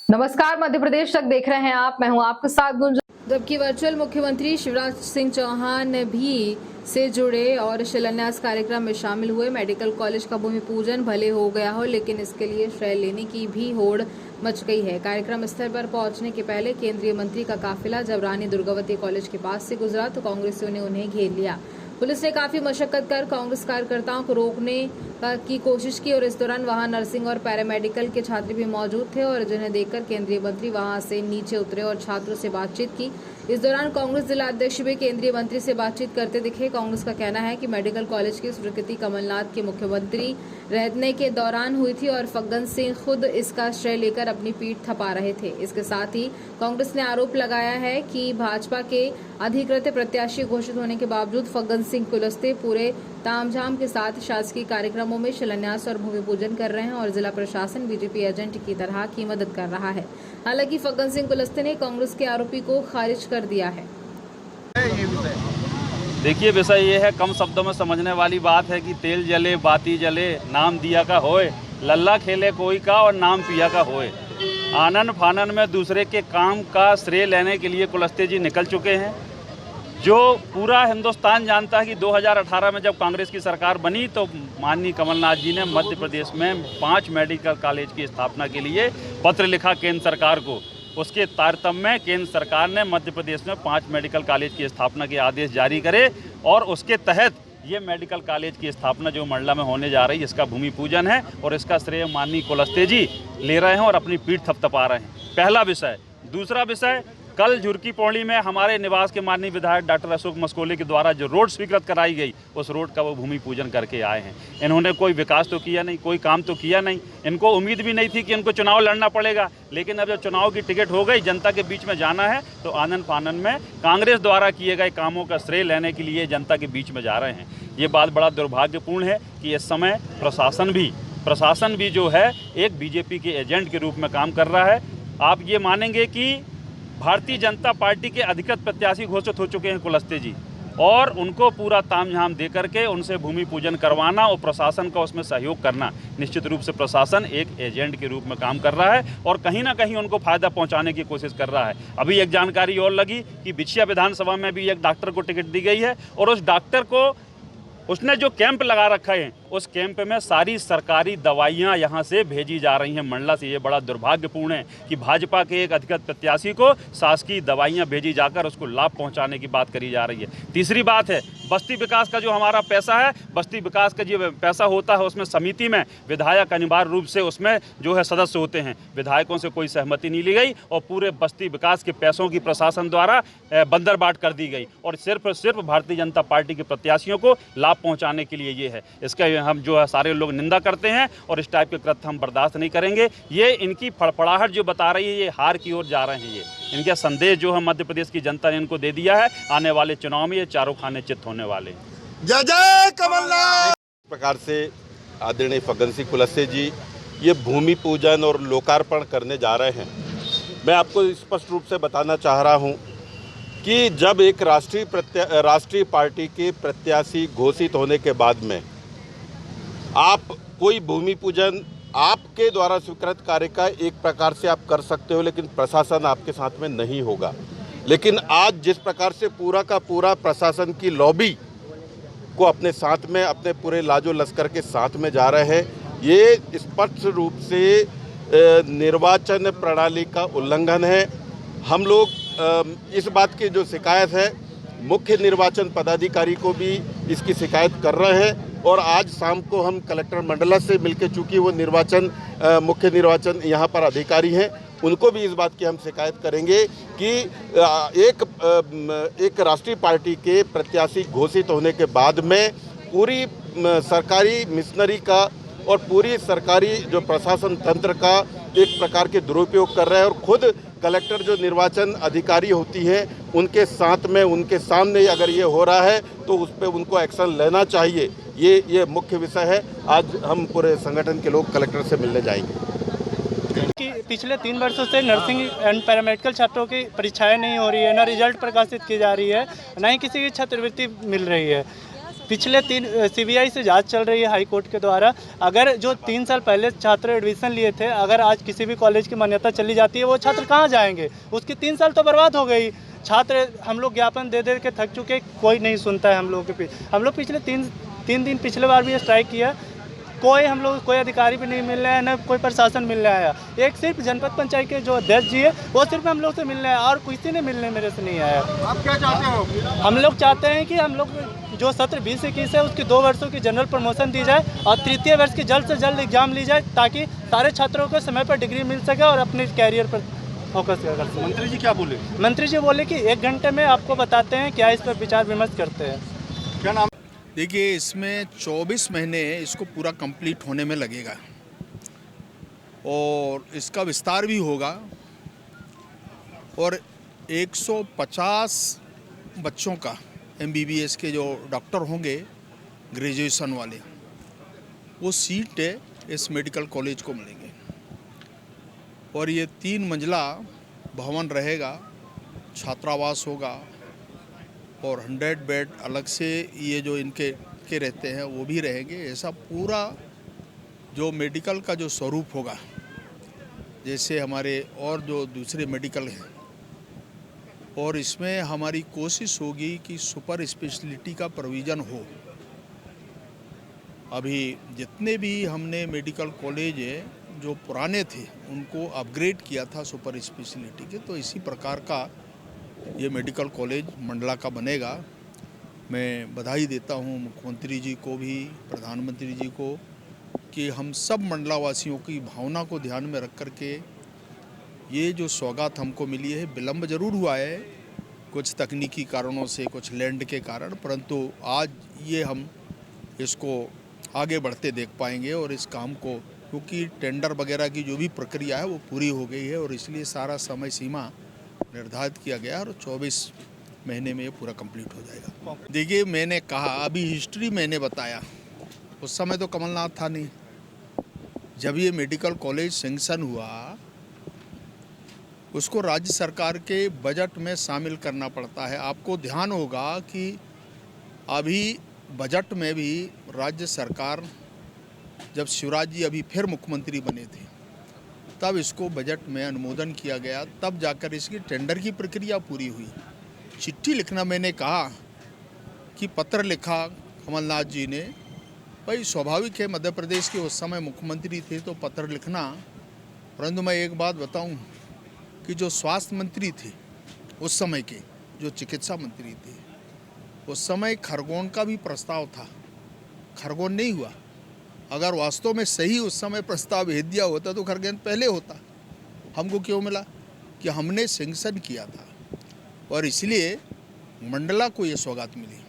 नमस्कार, मध्य प्रदेश तक देख रहे हैं आप। मैं हूं आपके साथ गुंजन। जबकि वर्चुअल मुख्यमंत्री शिवराज सिंह चौहान भी से जुड़े और शिलान्यास कार्यक्रम में शामिल हुए। मेडिकल कॉलेज का भूमि पूजन भले हो गया हो, लेकिन इसके लिए श्रेय लेने की भी होड़ मच गई है। कार्यक्रम स्थल पर पहुंचने के पहले केंद्रीय मंत्री का काफिला जब रानी दुर्गावती कॉलेज के पास से गुजरा तो कांग्रेसियों ने उन्हें घेर लिया। पुलिस ने काफी मशक्कत कर कांग्रेस कार्यकर्ताओं को रोकने की कोशिश की और इस दौरान वहां नर्सिंग और पैरामेडिकल के छात्र भी मौजूद थे और जिन्हें देखकर केंद्रीय मंत्री वहां से नीचे उतरे और छात्रों से बातचीत की। इस दौरान कांग्रेस जिला अध्यक्ष भी केंद्रीय मंत्री से बातचीत करते दिखे। कांग्रेस का कहना है कि मेडिकल कॉलेज की स्वीकृति कमलनाथ के मुख्यमंत्री रहने के दौरान हुई थी और फग्गन सिंह खुद इसका श्रेय लेकर अपनी पीठ थपा रहे थे। इसके साथ ही कांग्रेस ने आरोप लगाया है कि भाजपा के अधिकृत प्रत्याशी घोषित होने के बावजूद फग्गन सिंह कुलस्ते पूरे तामझाम के साथ शासकीय कार्यक्रमों में शिलान्यास और भूमि पूजन कर रहे हैं और जिला प्रशासन बीजेपी एजेंट की तरह की मदद कर रहा है। हालांकि फग्गन सिंह कुलस्ते ने कांग्रेस के आरोपी को खारिज कर दिया है। देखिए, विषय ये है, कम शब्दों में समझने वाली बात है कि तेल जले बाती जले नाम दिया का होए, लल्ला खेले कोई का और नाम पिया का होए। आनन फानन में दूसरे के काम का श्रेय लेने के लिए कुलस्ते जी निकल चुके हैं। जो पूरा हिंदुस्तान जानता है कि 2018 में जब कांग्रेस की सरकार बनी तो माननीय कमलनाथ जी ने मध्य प्रदेश में 5 मेडिकल कॉलेज की स्थापना के लिए पत्र लिखा केंद्र सरकार को। उसके तारतम्य में केंद्र सरकार ने मध्य प्रदेश में 5 मेडिकल कॉलेज की स्थापना के आदेश जारी करे और उसके तहत ये मेडिकल कॉलेज की स्थापना जो मंडला में होने जा रही है, इसका भूमि पूजन है और इसका श्रेय माननीय कुलस्ते जी ले रहे हैं और अपनी पीठ थपथपा रहे हैं। पहला विषय। दूसरा विषय, कल झुरकी पौड़ी में हमारे निवास के माननीय विधायक डॉक्टर अशोक मस्कोले के द्वारा जो रोड स्वीकृत कराई गई, उस रोड का वो भूमि पूजन करके आए हैं। इन्होंने कोई विकास तो किया नहीं, कोई काम तो किया नहीं। इनको उम्मीद भी नहीं थी कि इनको चुनाव लड़ना पड़ेगा, लेकिन अब जब चुनाव की टिकट हो गई, जनता के बीच में जाना है, तो आनन फानन में कांग्रेस द्वारा किए गए कामों का श्रेय लेने के लिए जनता के बीच में जा रहे हैं। ये बात बड़ा दुर्भाग्यपूर्ण है कि इस समय प्रशासन भी जो है एक बीजेपी के एजेंट के रूप में काम कर रहा है। आप ये मानेंगे कि भारतीय जनता पार्टी के अधिकृत प्रत्याशी घोषित हो चुके हैं कुलस्ते जी, और उनको पूरा तामझाम दे करके उनसे भूमि पूजन करवाना और प्रशासन का उसमें सहयोग करना। निश्चित रूप से प्रशासन एक एजेंट के रूप में काम कर रहा है और कहीं ना कहीं उनको फायदा पहुंचाने की कोशिश कर रहा है। अभी एक जानकारी और लगी कि बिछिया विधानसभा में भी एक डॉक्टर को टिकट दी गई है और उस डॉक्टर को उसने जो कैंप लगा रखा है, उस कैंप में सारी सरकारी दवाइयां यहां से भेजी जा रही हैं मंडला से। ये बड़ा दुर्भाग्यपूर्ण है कि भाजपा के एक अधिकृत प्रत्याशी को शासकीय दवाइयां भेजी जाकर उसको लाभ पहुंचाने की बात करी जा रही है। तीसरी बात है, बस्ती विकास का जो हमारा पैसा है, बस्ती विकास का जो पैसा होता है उसमें समिति में विधायक अनिवार्य रूप से उसमें जो है सदस्य होते हैं। विधायकों से कोई सहमति नहीं ली गई और पूरे बस्ती विकास के पैसों की प्रशासन द्वारा बंदरबाट कर दी गई और सिर्फ भारतीय जनता पार्टी के प्रत्याशियों को लाभ पहुंचाने के लिए ये है। इसका हम जो है सारे लोग निंदा करते हैं और इस टाइप के कृत्य हम बर्दाश्त नहीं करेंगे। ये इनकी फड़फड़ाहट जो बता रही है, ये हार की ओर जा रहे हैं। ये इनका संदेश जो है मध्य प्रदेश की जनता ने इनको दे दिया है। आने वाले चुनाव में ये चारों खाने चित होने वाले हैं। जय जय कमलनाथ। इस प्रकार से आदरणीय फग्गन सिंह कुलस्ते जी ये भूमि पूजन और लोकार्पण करने जा रहे हैं। मैं आपको स्पष्ट रूप से बताना चाह रहा हूं कि जब एक राष्ट्रीय पार्टी के प्रत्याशी घोषित होने के बाद में आप कोई भूमि पूजन आपके द्वारा स्वीकृत कार्य का एक प्रकार से आप कर सकते हो, लेकिन प्रशासन आपके साथ में नहीं होगा। लेकिन आज जिस प्रकार से पूरा का पूरा प्रशासन की लॉबी को अपने साथ में, अपने पूरे लाजो लश्कर के साथ में जा रहे हैं, ये स्पष्ट रूप से निर्वाचन प्रणाली का उल्लंघन है। हम लोग इस बात की जो शिकायत है, मुख्य निर्वाचन पदाधिकारी को भी इसकी शिकायत कर रहे हैं और आज शाम को हम कलेक्टर मंडला से मिलकर, चूँकि वो मुख्य निर्वाचन यहाँ पर अधिकारी हैं, उनको भी इस बात की हम शिकायत करेंगे कि एक राष्ट्रीय पार्टी के प्रत्याशी घोषित होने के बाद में पूरी सरकारी मिशनरी का और पूरी सरकारी जो प्रशासन तंत्र का एक प्रकार के दुरुपयोग कर रहे हैं और खुद कलेक्टर जो निर्वाचन अधिकारी होती है उनके साथ में, उनके सामने अगर ये हो रहा है तो उस पर उनको एक्शन लेना चाहिए। ये मुख्य विषय है। आज हम पूरे संगठन के लोग कलेक्टर से मिलने जाएंगे। कि पिछले 3 वर्षों से नर्सिंग एंड पैरामेडिकल छात्रों की परीक्षाएं नहीं हो रही है, ना रिजल्ट प्रकाशित की जा रही है, ना ही किसी की छात्रवृत्ति मिल रही है। पिछले 3 CBI से जांच चल रही है हाई कोर्ट के द्वारा। अगर जो 3 साल पहले छात्र एडमिशन लिए थे, अगर आज किसी भी कॉलेज की मान्यता चली जाती है, वो छात्र कहाँ जाएंगे? उसके 3 साल तो बर्बाद हो गई। छात्र हम लोग ज्ञापन दे दे के थक चुके, कोई नहीं सुनता है हम लोगों के। हम लोग पिछले 3 दिन पिछले बार भी स्ट्राइक किया, कोई अधिकारी भी नहीं मिल रहा है, न कोई प्रशासन मिल रहा है। एक सिर्फ जनपद पंचायत के जो अध्यक्ष जी है वो सिर्फ हम लोग से मिल रहे हैं और किसी ने मिलने मेरे से नहीं आया। आप क्या चाहते हो? हम लोग चाहते हैं कि हम लोग जो सत्र 20-21 है उसकी 2 वर्षों की जनरल प्रमोशन दी जाए और तृतीय वर्ष की जल्द से जल्द एग्जाम ली जाए, ताकि सारे छात्रों को समय पर डिग्री मिल सके और अपने कैरियर पर फोकस कर सके। मंत्री जी क्या बोले? मंत्री जी बोले कि 1 घंटे में आपको बताते हैं क्या इस पर विचार विमर्श करते हैं। क्या नाम? देखिए, इसमें 24 महीने इसको पूरा कंप्लीट होने में लगेगा और इसका विस्तार भी होगा और 150 बच्चों का MBBS के जो डॉक्टर होंगे ग्रेजुएशन वाले, वो सीट इस मेडिकल कॉलेज को मिलेंगे और ये 3 मंजिला भवन रहेगा, छात्रावास होगा और 100 बेड अलग से ये जो इनके के रहते हैं वो भी रहेंगे। ऐसा पूरा जो मेडिकल का जो स्वरूप होगा, जैसे हमारे और जो दूसरे मेडिकल हैं, और इसमें हमारी कोशिश होगी कि सुपर स्पेशलिटी का प्रोविज़न हो। अभी जितने भी हमने मेडिकल कॉलेज जो पुराने थे उनको अपग्रेड किया था सुपर स्पेशलिटी के, तो इसी प्रकार का ये मेडिकल कॉलेज मंडला का बनेगा। मैं बधाई देता हूँ मुख्यमंत्री जी को भी, प्रधानमंत्री जी को, कि हम सब मंडलावासियों की भावना को ध्यान में रख कर के ये जो सौगात हमको मिली है, विलम्ब जरूर हुआ है कुछ तकनीकी कारणों से, कुछ लैंड के कारण, परंतु आज ये हम इसको आगे बढ़ते देख पाएंगे और इस काम को, क्योंकि टेंडर वगैरह की जो भी प्रक्रिया है वो पूरी हो गई है और इसलिए सारा समय सीमा निर्धारित किया गया और 24 महीने में ये पूरा कंप्लीट हो जाएगा। देखिए, मैंने कहा, अभी हिस्ट्री मैंने बताया, उस समय तो कमलनाथ था नहीं। जब ये मेडिकल कॉलेज सैंक्शन हुआ, उसको राज्य सरकार के बजट में शामिल करना पड़ता है। आपको ध्यान होगा कि अभी बजट में भी राज्य सरकार, जब शिवराज जी अभी फिर मुख्यमंत्री बने थे, तब इसको बजट में अनुमोदन किया गया, तब जाकर इसकी टेंडर की प्रक्रिया पूरी हुई। चिट्ठी लिखना, मैंने कहा कि पत्र लिखा कमलनाथ जी ने, भाई स्वाभाविक है, मध्य प्रदेश के उस समय मुख्यमंत्री थे तो पत्र लिखना। परंतु मैं एक बात बताऊं कि जो स्वास्थ्य मंत्री थे उस समय के, जो चिकित्सा मंत्री थे उस समय, खरगोन का भी प्रस्ताव था, खरगोन नहीं हुआ। अगर वास्तव में सही उस समय प्रस्ताव भेज दिया होता तो खरगोन पहले होता। हमको क्यों मिला? कि हमने सैंक्शन किया था और इसलिए मंडला को ये सौगात मिली।